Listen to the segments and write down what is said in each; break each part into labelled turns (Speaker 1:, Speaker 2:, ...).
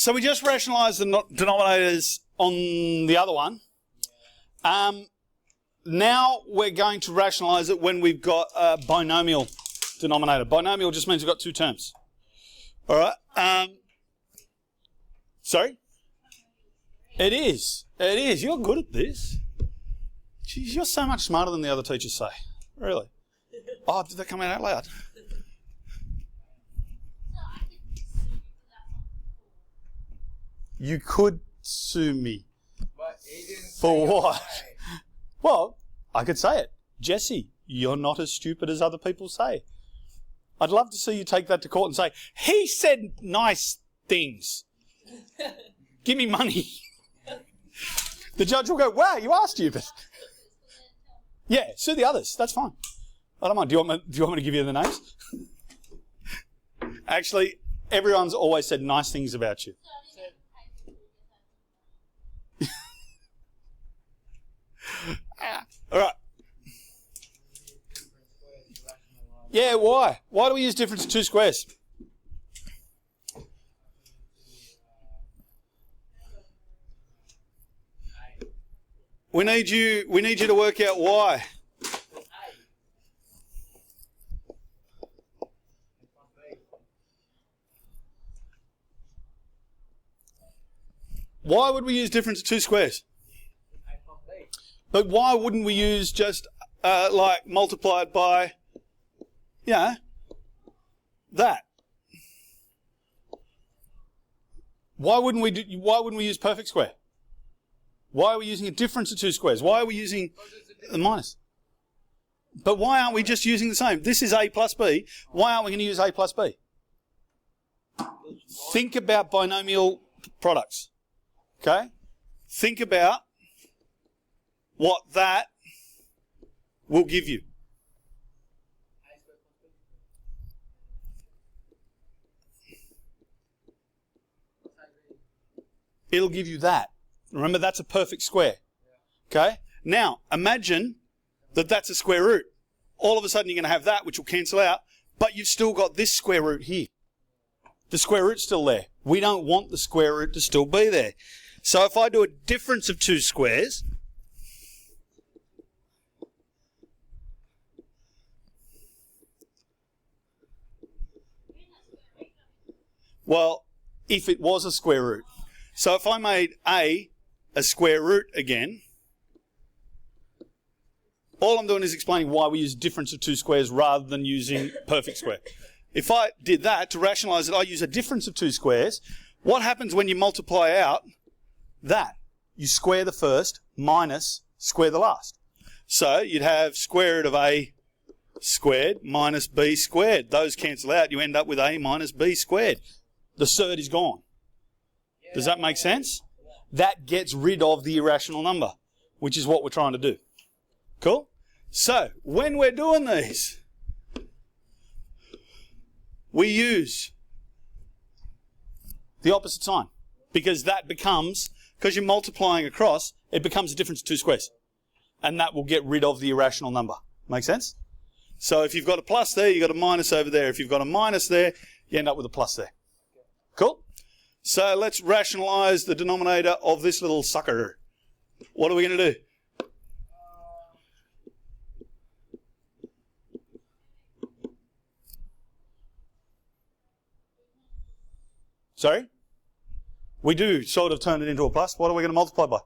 Speaker 1: So we just rationalised the denominators on the other one. Now we're going to rationalise it when we've got a binomial denominator. Binomial just means we've got two terms. All right. Sorry? It is. It is. You're good at this. Jeez, you're so much smarter than the other teachers say. Really. Oh, did that come out loud? You could sue me. For what? Well, I could say it. Jesse, you're not as stupid as other people say. I'd love to see you take that to court and say, he said nice things. Give me money. The judge will go, wow, you are stupid. Yeah, sue the others. That's fine. I don't mind. Do you want me to give you the names? Actually, everyone's always said nice things about you. All right. Yeah, why? Why do we use difference of two squares? We need you to work out why. Why would we use difference of two squares? But why wouldn't we use just like multiplied by, that? Why wouldn't we use perfect square? Why are we using a difference of two squares? Why are we using the minus? But why aren't we just using the same? This is a plus b. Why aren't we going to use a plus b? Think about binomial products. Okay? Think about what that will give you. It'll give you that. Remember, that's a perfect square. Okay? Now, imagine that that's a square root. All of a sudden, you're going to have that, which will cancel out, but you've still got this square root here. The square root's still there. We don't want the square root to still be there. So if I do a difference of two squares, well, if it was a square root. So if I made a square root again, all I'm doing is explaining why we use difference of two squares rather than using perfect square. If I did that, to rationalise it, I use a difference of two squares. What happens when you multiply out that? You square the first minus square the last. So you'd have square root of a squared minus b squared. Those cancel out. You end up with a minus b squared. The surd is gone. Does that make sense? That gets rid of the irrational number, which is what we're trying to do. Cool? So, when we're doing these, we use the opposite sign, because that becomes, because you're multiplying across, it becomes a difference of two squares. And that will get rid of the irrational number. Make sense? So if you've got a plus there, you've got a minus over there. If you've got a minus there, you end up with a plus there. Cool? So let's rationalise the denominator of this little sucker. What are we going to do? Sorry? We do sort of turn it into a plus. What are we going to multiply by?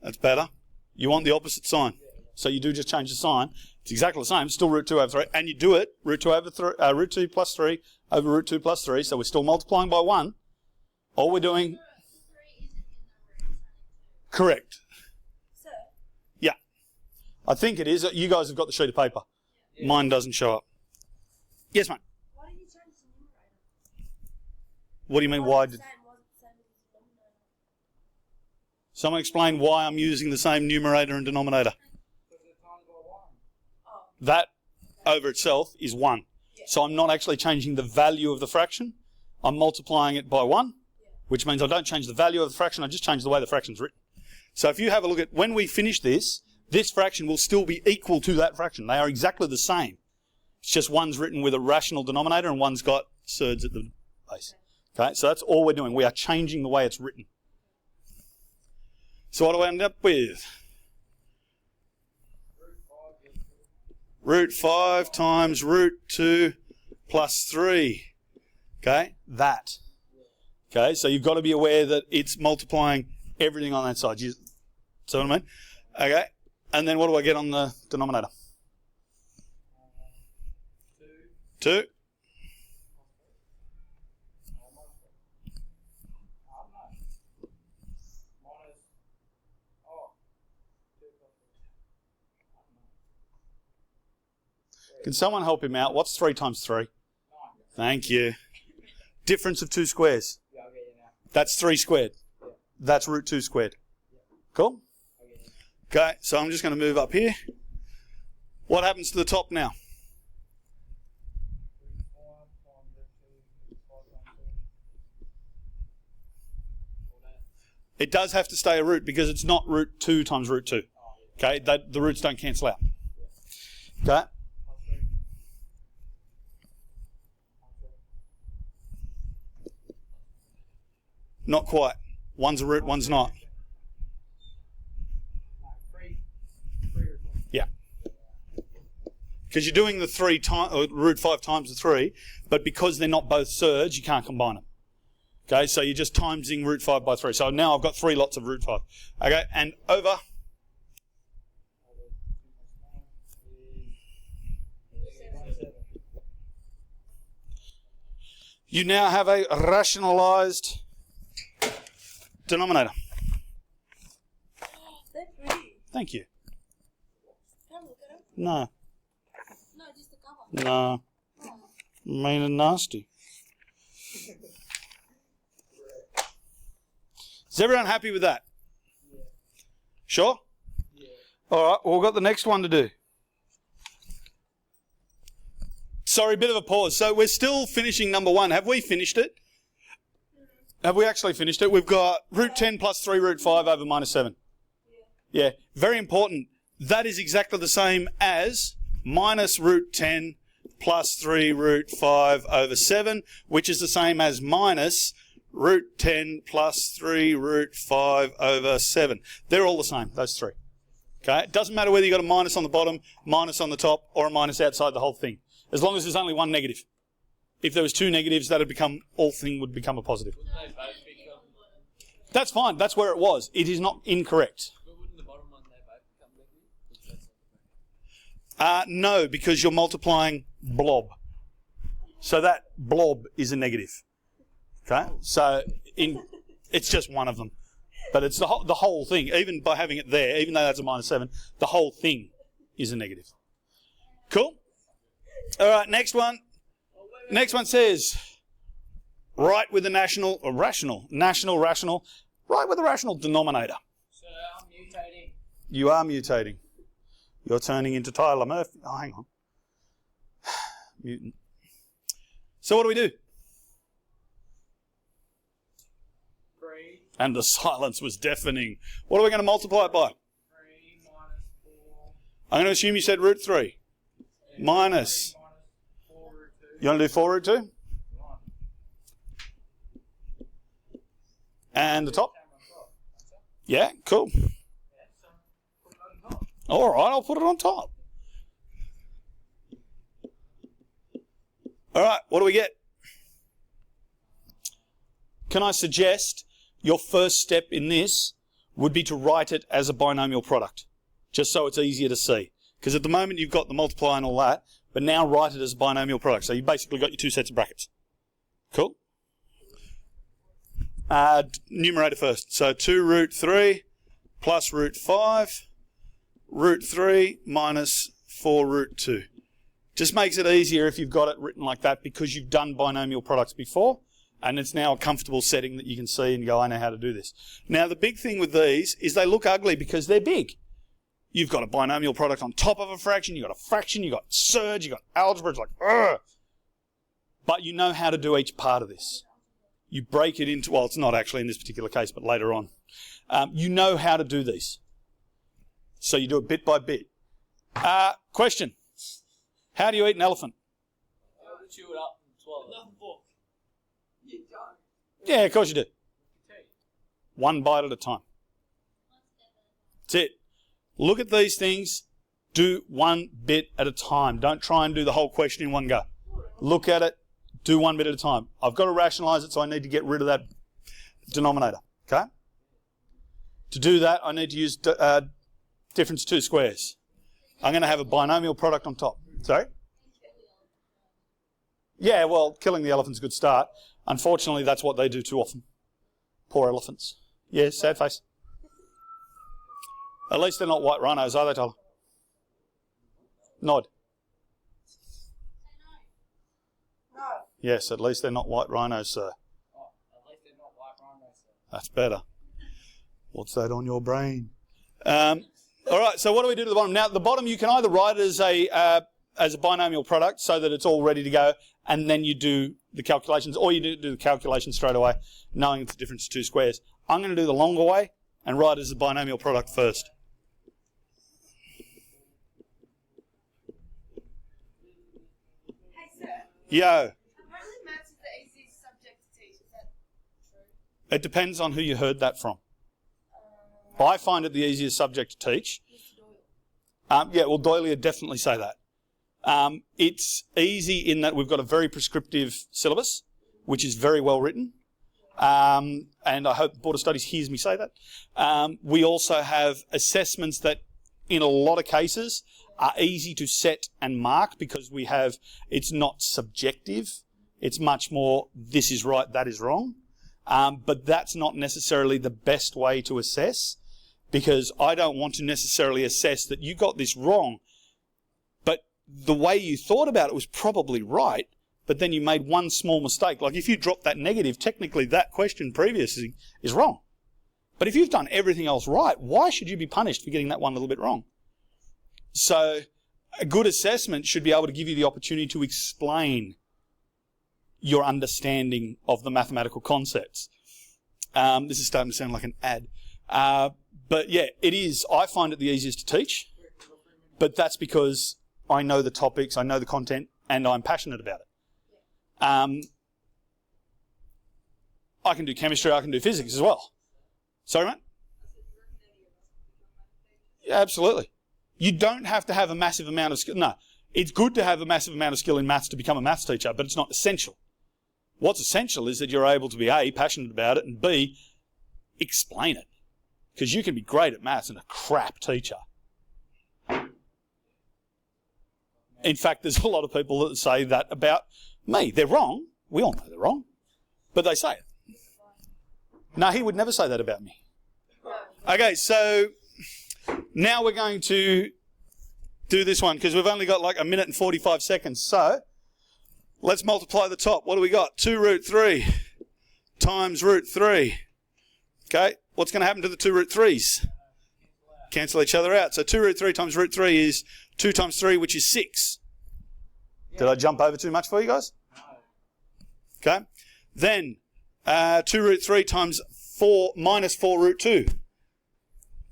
Speaker 1: That's better. You want the opposite sign. So you do just change the sign. It's exactly the same. It's still root 2 over 3. And you do it, root 2 plus 3 over root 2 plus 3. So we're still multiplying by 1. All we're doing... Correct. Yeah. I think it is. You guys have got the sheet of paper. Yeah. Mine doesn't show up. Yes, mate.
Speaker 2: Why did you change the numerator?
Speaker 1: What do you mean, why did... Someone explain why I'm using the same numerator and denominator. That over itself is 1. Yeah. So I'm not actually changing the value of the fraction. I'm multiplying it by 1, which means I don't change the value of the fraction, I just change the way the fraction's written. So if you have a look at, when we finish this, this fraction will still be equal to that fraction. They are exactly the same. It's just one's written with a rational denominator and one's got surds at the base. Okay, so that's all we're doing. We are changing the way it's written. So what do I end up with? Root 5 times root 2 plus 3. Okay, that. Okay, so you've got to be aware that it's multiplying everything on that side. You see what I mean? Okay, and then what do I get on the denominator? 2. Can someone help him out? What's 3 times 3? 9. Thank you. Difference of 2 squares. That's 3 squared. That's root 2 squared. Cool? Okay, so I'm just going to move up here. What happens to the top now? It does have to stay a root because it's not root 2 times root 2. Okay, the roots don't cancel out. Okay? Not quite. One's a root, one's not. Yeah. Because you're doing the root 5 times the 3, but because they're not both surds, you can't combine them. Okay, so you're just timesing root 5 by 3. So now I've got 3 lots of root 5. Okay, and over. You now have a rationalized denominator.
Speaker 2: They're pretty.
Speaker 1: Thank you.
Speaker 2: Can I look at them?
Speaker 1: No.
Speaker 2: No, just the cover.
Speaker 1: No.
Speaker 2: Oh.
Speaker 1: Mean and nasty. Is everyone happy with that? Yeah. Sure? Yeah. All right, well, we've got the next one to do. Sorry, bit of a pause. So we're still finishing number 1. Have we finished it? Have we actually finished it? We've got root 10 plus 3 root 5 over minus 7. Yeah, very important. That is exactly the same as minus root 10 plus 3 root 5 over 7, which is the same as minus root 10 plus 3 root 5 over 7. They're all the same, those 3. Okay, it doesn't matter whether you've got a minus on the bottom, minus on the top, or a minus outside the whole thing, as long as there's only one negative. If there was 2 negatives, all thing would become a positive. That's fine, that's where it was. It is not incorrect.
Speaker 3: But wouldn't the bottom one they both become negative?
Speaker 1: No, because you're multiplying blob. So that blob is a negative. Okay, so it's just one of them. But it's the whole thing. Even by having it there, even though that's a minus 7, the whole thing is a negative. Cool? All right, next one. Next one says, write with a rational, write with a rational denominator.
Speaker 3: So I'm mutating.
Speaker 1: You are mutating. You're turning into Tyler Murphy. Oh, hang on. Mutant. So what do we do?
Speaker 3: 3.
Speaker 1: And the silence was deafening. What are we going to multiply it by?
Speaker 3: 3 minus 4.
Speaker 1: I'm going to assume you said root 3. Minus.
Speaker 3: 3 minus 4 root 2.
Speaker 1: You want to do 4 root 2? And the top? Yeah, cool. All right, I'll put it on top. All right, what do we get? Can I suggest your first step in this would be to write it as a binomial product, just so it's easier to see. Because at the moment you've got the multiply and all that, but now write it as a binomial product. So you've basically got your 2 sets of brackets. Cool? Numerator first. So 2 root 3 plus root 5, root 3 minus 4 root 2. Just makes it easier if you've got it written like that because you've done binomial products before and it's now a comfortable setting that you can see and go, I know how to do this. Now the big thing with these is they look ugly because they're big. You've got a binomial product on top of a fraction, you've got a fraction, you've got surds, you've got algebra, it's like, ugh. But you know how to do each part of this. You break it into, well, it's not actually in this particular case, but later on. You know how to do these. So you do it bit by bit. Question. How do you eat an elephant?
Speaker 3: Chew it up and swallow it.
Speaker 1: Yeah, of course you do. One bite at a time. That's it. Look at these things. Do one bit at a time. Don't try and do the whole question in one go. Look at it. Do one bit at a time. I've got to rationalise it, so I need to get rid of that denominator. Okay? To do that, I need to use difference of two squares. I'm going to have a binomial product on top. Sorry? Yeah, well, killing the elephant's a good start. Unfortunately, that's what they do too often. Poor elephants. Yeah, sad face. At least they're not white rhinos, are they, Tyler? Nod.
Speaker 2: No.
Speaker 1: Yes, at least they're not white rhinos, sir.
Speaker 3: Oh, at least they're not white rhinos.
Speaker 1: That's better. What's that on your brain? All right, so what do we do to the bottom? Now, the bottom you can either write it as a binomial product so that it's all ready to go, and then you do the calculations, or you do the calculations straight away, knowing it's the difference of two squares. I'm going to do the longer way and write it as a binomial product first.
Speaker 2: Hey, sir.
Speaker 1: Yo.
Speaker 2: Apparently maths is the easiest subject to teach. Is that true?
Speaker 1: It depends on who you heard that from. I find it the easiest subject to teach.
Speaker 2: Mr. Doyle.
Speaker 1: Yeah, well, Doyle would definitely say that. It's easy in that we've got a very prescriptive syllabus, which is very well written. And I hope the Board of Studies hears me say that. We also have assessments that, in a lot of cases, are easy to set and mark because it's not subjective. It's much more, this is right, that is wrong. But that's not necessarily the best way to assess, because I don't want to necessarily assess that you got this wrong, but the way you thought about it was probably right, but then you made one small mistake. Like if you dropped that negative, technically that question previously is wrong. But if you've done everything else right, why should you be punished for getting that one little bit wrong? So a good assessment should be able to give you the opportunity to explain your understanding of the mathematical concepts. This is starting to sound like an ad. But yeah, it is. I find it the easiest to teach, but that's because I know the topics, I know the content, and I'm passionate about it. I can do chemistry, I can do physics as well. Sorry, mate? Yeah, absolutely. You don't have to have a massive amount of skill. No, it's good to have a massive amount of skill in maths to become a maths teacher, but it's not essential. What's essential is that you're able to be A, passionate about it, and B, explain it. Because you can be great at maths and a crap teacher. In fact, there's a lot of people that say that about me. They're wrong. We all know they're wrong. But they say it. No, he would never say that about me. Okay, so now we're going to do this one because we've only got like 1 minute and 45 seconds. So let's multiply the top. What do we got? 2 root 3 times root 3. Okay, what's going to happen to the 2 root 3's? Cancel each other out. So 2 root 3 times root 3 is 2 times 3, which is 6. Did I jump over too much for you guys? Okay. Then 2 root 3 times 4 minus 4 root 2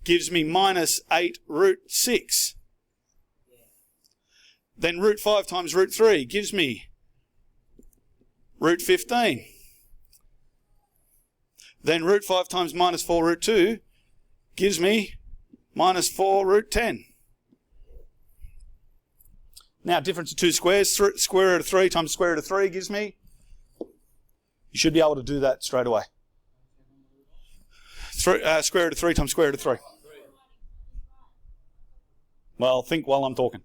Speaker 1: gives me minus 8 root 6. Then root 5 times root 3 gives me root 15. Then root 5 times minus 4 root 2 gives me minus 4 root 10. Now, difference of two squares, square root of 3 times square root of 3 gives me, you should be able to do that straight away. Square root of 3 times square root of 3. Well, think while I'm talking.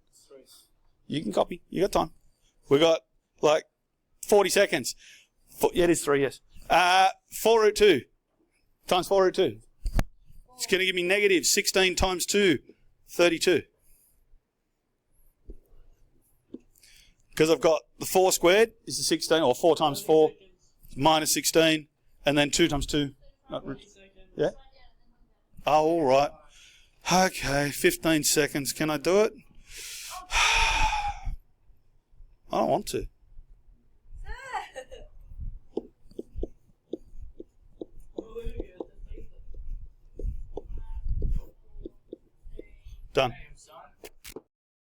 Speaker 1: You can copy. You got time. We've got like 40 seconds. Yeah, it is 3, yes. 4 root 2 times 4 root 2. It's going to give me negative 16 times 2, 32. Because I've got the 4 squared is the 16, or 4 times 4 is minus 16, and then 2 times 2. Yeah? Oh, all right. Okay, 15 seconds. Can I do it? I don't want to. Done.